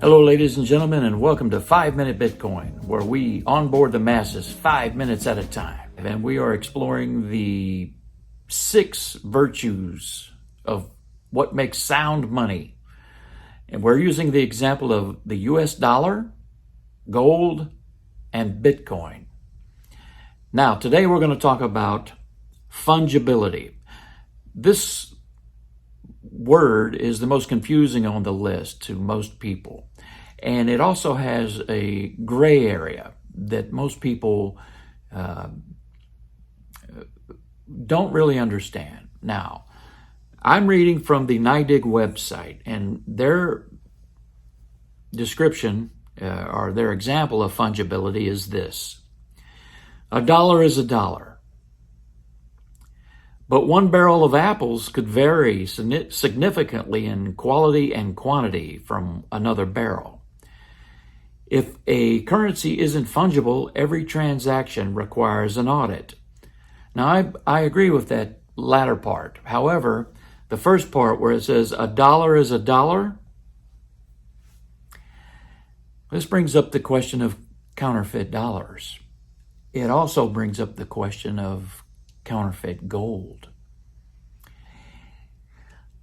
Hello, ladies and gentlemen, and welcome to 5 Minute Bitcoin, where we onboard the masses 5 minutes at a time. And we are exploring the 6 virtues of what makes sound money. And we're using the example of the US dollar, gold, and Bitcoin. Now, today we're going to talk about fungibility. This word is the most confusing on the list to most people. And it also has a gray area that most people don't really understand. Now, I'm reading from the NYDIG website, and their description or their example of fungibility is this. A dollar is a dollar. But one barrel of apples could vary significantly in quality and quantity from another barrel. If a currency isn't fungible, every transaction requires an audit. Now, I agree with that latter part. However, the first part where it says a dollar is a dollar, this brings up the question of counterfeit dollars. It also brings up the question of counterfeit gold.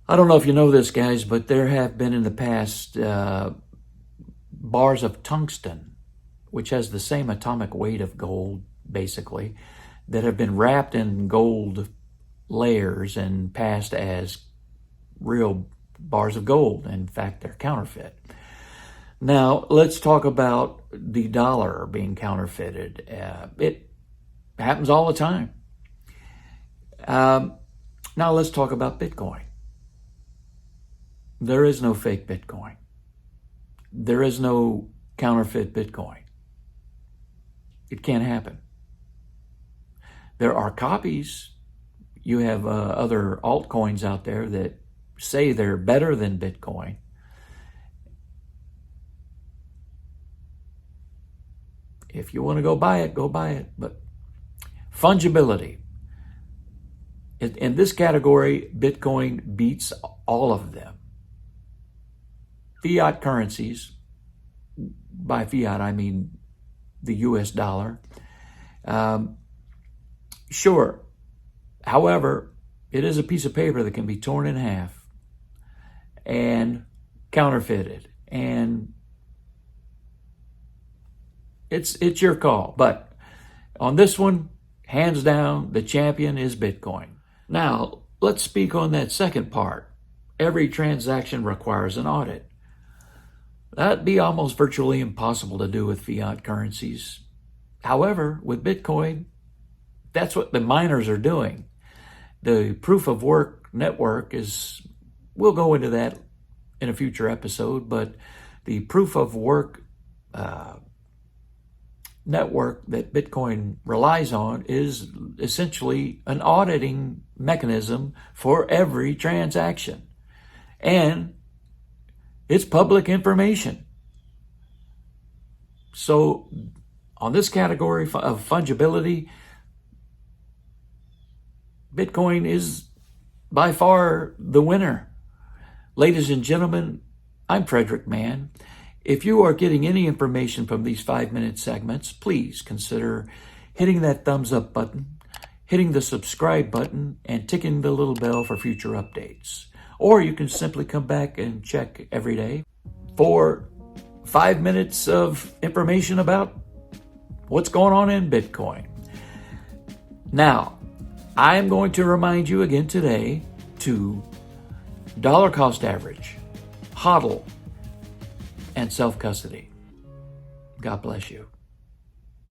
I don't know if you know this, guys, but there have been in the past bars of tungsten, which has the same atomic weight of gold, basically, that have been wrapped in gold layers and passed as real bars of gold. In fact, they're counterfeit. Now, let's talk about the dollar being counterfeited. It happens all the time. Now let's talk about Bitcoin. There is no fake Bitcoin. There is no counterfeit Bitcoin. It can't happen. There are copies. You have other altcoins out there that say they're better than Bitcoin. If you want to go buy it, go buy it. But fungibility. In this category, Bitcoin beats all of them. Fiat currencies, by fiat I mean the US dollar, sure. However, it is a piece of paper that can be torn in half and counterfeited, and it's your call. But on this one, hands down, the champion is Bitcoin. Now, let's speak on that second part. Every transaction requires an audit. That'd be almost virtually impossible to do with fiat currencies. However, with Bitcoin, that's what the miners are doing. The proof of work network we'll go into that in a future episode, but the proof of work network that Bitcoin relies on is essentially an auditing mechanism for every transaction. And it's public information. So on this category of fungibility, Bitcoin is by far the winner. Ladies and gentlemen, I'm Frederick Mann. If you are getting any information from these 5-minute segments, please consider hitting that thumbs up button, hitting the subscribe button, and ticking the little bell for future updates. Or you can simply come back and check every day for 5 minutes of information about what's going on in Bitcoin. Now, I'm going to remind you again today to dollar cost average, HODL, and self-custody. God bless you.